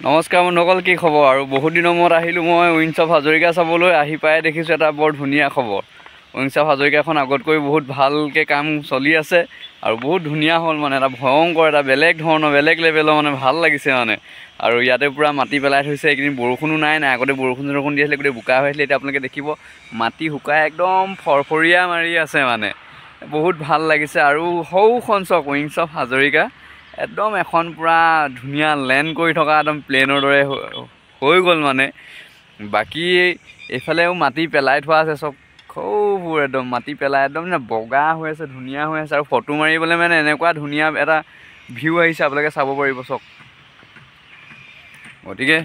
নমস্কাৰ বন্ধুসকল, কি খবৰ? আৰু বহুত দিনৰ মূৰত আহিলোঁ মই উইংছ অফ হাজৰিকা চাবলৈ। আহি পাই দেখিছোঁ এটা বৰ ধুনীয়া খবৰ। উইংছ অফ হাজৰিকাখন আগতকৈ বহুত ভালকৈ কাম চলি আছে আৰু বহুত ধুনীয়া হ'ল। মানে এটা ভয়ংকৰ, এটা বেলেগ ধৰণৰ, বেলেগ লেভেলৰ, মানে ভাল লাগিছে মানে। আৰু ইয়াতে পূৰা মাটি পেলাই থৈছে। এইকেইদিন বৰষুণো নাই, আগতে বৰষুণ দি আছিলে, গোটেই বোকা হৈ আছিলে। এতিয়া আপোনালোকে দেখিব মাটি শুকাই একদম ফৰফৰীয়া মাৰি আছে মানে। বহুত ভাল লাগিছে। আৰু সৌখন চাওক, উইংছ অফ হাজৰিকা একদম এখন পূৰা ধুনীয়া লেণ্ড কৰি থকা একদম প্লেনৰ দৰে হৈ গ'ল মানে। বাকী এইফালেও মাটি পেলাই থোৱা আছে, চব সৌবোৰ একদম মাটি পেলাই একদম বগা হৈ আছে, ধুনীয়া হৈ আছে। আৰু ফটো মাৰিবলৈ মানে এনেকুৱা ধুনীয়া এটা ভিউ আহিছে, আপোনালোকে চাব পাৰিব চক। গতিকে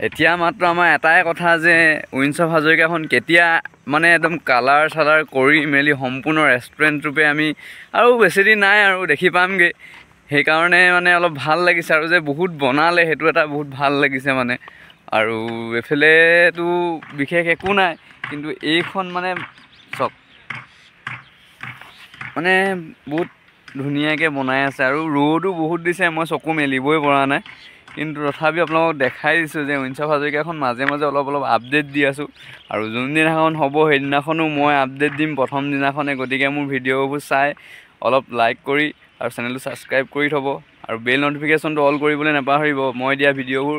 এতিয়া মাত্ৰ আমাৰ এটাই কথা যে উইংছ অফ হাজৰিকাখন কেতিয়া মানে একদম কালাৰ চালাৰ কৰি মেলি সম্পূৰ্ণ ৰেষ্টুৰেণ্ট ৰূপে আমি আৰু বেছিদিন নাই আৰু দেখি পামগৈ। সেইকাৰণে মানে অলপ ভাল লাগিছে আৰু যে বহুত বনালে, সেইটো এটা বহুত ভাল লাগিছে মানে। আৰু এইফালেতো বিশেষ একো নাই, কিন্তু এইখন মানে চক মানে বহুত ধুনীয়াকৈ বনাই আছে। আৰু ৰ'দো বহুত দিছে, মই চকু মেলিবই পৰা নাই। কিন্তু তথাপি আপোনালোকক দেখাই দিছোঁ যে উইংছ অফ হাজৰিকাখন মাজে মাজে অলপ আপডেট দি আছোঁ। আৰু যোনদিনাখন হ'ব সেইদিনাখনো মই আপডেট দিম, প্ৰথম দিনাখনে। গতিকে মোৰ ভিডিঅ'বোৰ চাই অলপ লাইক কৰি আৰু চেনেলটো ছাবস্ক্ৰাইব কৰি থ'ব। আৰু বেল নটিফিকেশ্যনটো অল কৰিবলৈ নাপাহৰিব। মই দিয়া ভিডিঅ'বোৰ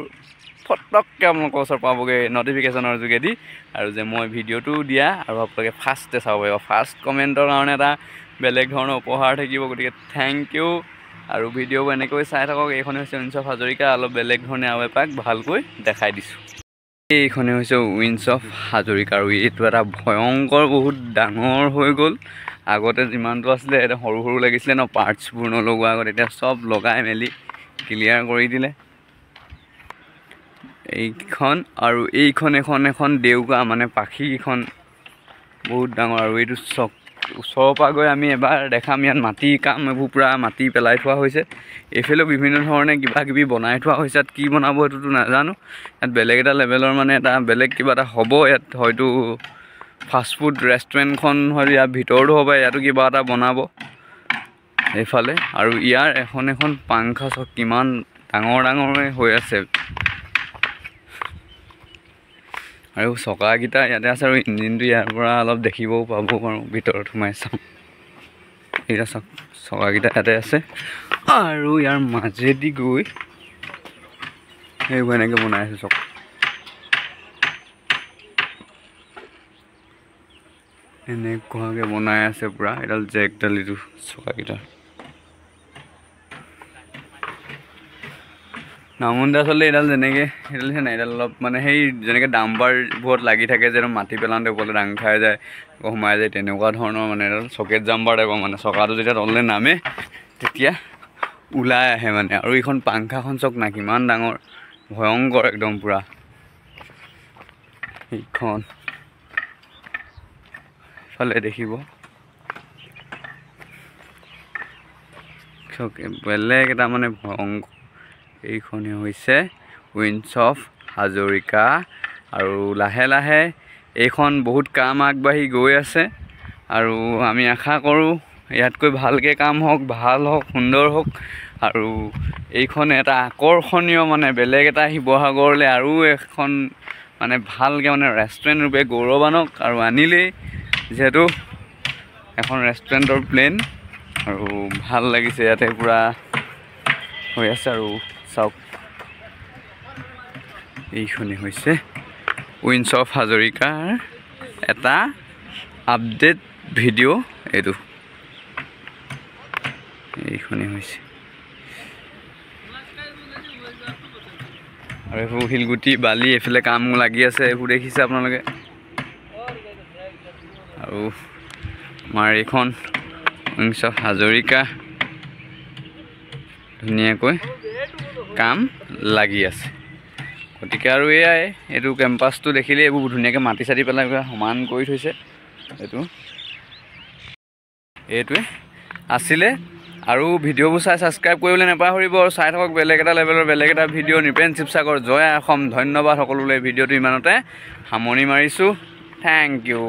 ফটককৈ আপোনালোকৰ ওচৰত পাবগৈ নটিফিকেশ্যনৰ যোগেদি। আৰু যে মই ভিডিঅ'টো দিয়া আৰু আপোনালোকে ফাৰ্ষ্টে চাব পাৰিব। ফাৰ্ষ্ট কমেণ্টৰ কাৰণে এটা বেলেগ ধৰণৰ উপহাৰ থাকিব। গতিকে থেংক ইউ। আৰু ভিডিঅ'বোৰ এনেকৈ চাই থাকক। এইখনে হৈছে উইংছ অফ হাজৰিকা। অলপ বেলেগ ধৰণে আৰু এপাক ভালকৈ দেখাই দিছোঁ। এইখনে হৈছে উইংছ অফ হাজৰিকা। আৰু এইটো এটা ভয়ংকৰ, বহুত ডাঙৰ হৈ গ'ল। আগতে যিমানটো আছিলে এটা সৰু সৰু লাগিছিলে ন, পাৰ্টছবোৰ নলগোৱা আগত। এতিয়া চব লগাই মেলি ক্লিয়াৰ কৰি দিলে। এইখন আৰু এইখন এখন দেউকা, মানে পাখিকেইখন বহুত ডাঙৰ। আৰু এইটো চক ওচৰৰ পৰা গৈ আমি এবাৰ দেখাম। ইয়াত মাটিৰ কাম, এইবোৰ পূৰা মাটি পেলাই থোৱা হৈছে। এইফালেও বিভিন্ন ধৰণে কিবা কিবি বনাই থোৱা হৈছে। ইয়াত কি বনাব সেইটোতো নাজানো। ইয়াত বেলেগ এটা লেভেলৰ, মানে এটা বেলেগ কিবা এটা হ'ব। ইয়াত হয়তো ফাষ্টফুড ৰেষ্টুৰেণ্টখন হয়তো ইয়াৰ ভিতৰতো হ'ব, ইয়াতো কিবা এটা বনাব এইফালে। আৰু ইয়াৰ এখন পাংখা চক কিমান ডাঙৰ ডাঙৰ হৈ আছে। আৰু চকাকেইটা ইয়াতে আছে, আৰু ইঞ্জিনটো ইয়াৰ পৰা অলপ দেখিবও পাব পাৰোঁ। ভিতৰত সোমাই চাওঁ, এতিয়া চাওক চকাকেইটা ইয়াতে আছে। আৰু ইয়াৰ মাজেদি গৈ সেইবোৰ এনেকৈ বনাই আছে চক। এনেকুৱাকৈ বনাই আছে পূৰা। এডাল জেকডাল এইটো চকাকেইটা নামোনতে আচলতে এইডাল যেনেকৈ এইডাল দিছে নাই, এইডাল অলপ মানে সেই যেনেকৈ ডাম্পাৰবোৰত লাগি থাকে যে মাটি পেলাওঁতে ওপৰলৈ দাং খাই যায়, সোমাই যায়, তেনেকুৱা ধৰণৰ মানে এডাল চকেট জাম্পাৰ টাইপৰ। মানে চকাটো যেতিয়া তললৈ নামে তেতিয়া ওলাই আহে মানে। আৰু এইখন পাংখাখন চাওক না, কিমান ডাঙৰ, ভয়ংকৰ একদম পূৰা। এইখন ফালে দেখিব বেলেগ এটা মানে ভয়ংকৰ। এইখনেই হৈছে উইংছ অফ হাজৰিকা। আৰু লাহে লাহে এইখন বহুত কাম আগবাঢ়ি গৈ আছে। আৰু আমি আশা কৰোঁ ইয়াতকৈ ভালকৈ কাম হওক, ভাল হওক, সুন্দৰ হওক। আৰু এইখন এটা আকৰ্ষণীয়, মানে বেলেগ এটা শিৱসাগৰলৈ আৰু এখন মানে ভালকৈ মানে ৰেষ্টুৰেণ্ট ৰূপে গৌৰৱ আনক। আৰু আনিলেই যিহেতু এখন ৰেষ্টুৰেণ্টৰ প্লেন। আৰু ভাল লাগিছে, ইয়াতে পূৰা হৈ আছে। আৰু চাওক, এইখনেই হৈছে উইংছ অফ হাজৰিকাৰ এটা আপডেট ভিডিঅ'। এইটো এইখনেই হৈছে। আৰু এইবোৰ শিলগুটি বালি এইফালে কাম লাগি আছে, এইবোৰ দেখিছে আপোনালোকে। আৰু আমাৰ এইখন উইংছ অফ হাজৰিকা ধুনীয়াকৈ কাম লাগি আছে। গতিকে আৰু এয়াই, এইটো কেম্পাছটো দেখিলে এইবোৰ ধুনীয়াকৈ মাটি চাটি পেলাই সমান কৰি থৈছে। এইটোৱে আছিলে। আৰু ভিডিঅ'বোৰ চাই ছাবস্ক্ৰাইব কৰিবলৈ নাপাহৰিব। আৰু চাই থাকক বেলেগ এটা লেভেলৰ বেলেগ এটা ভিডিঅ'। নৃপেন শিৱসাগৰ, জয় অসম। ধন্যবাদ সকলোলৈ। ভিডিঅ'টো ইমানতে সামৰণি মাৰিছোঁ। Thank U.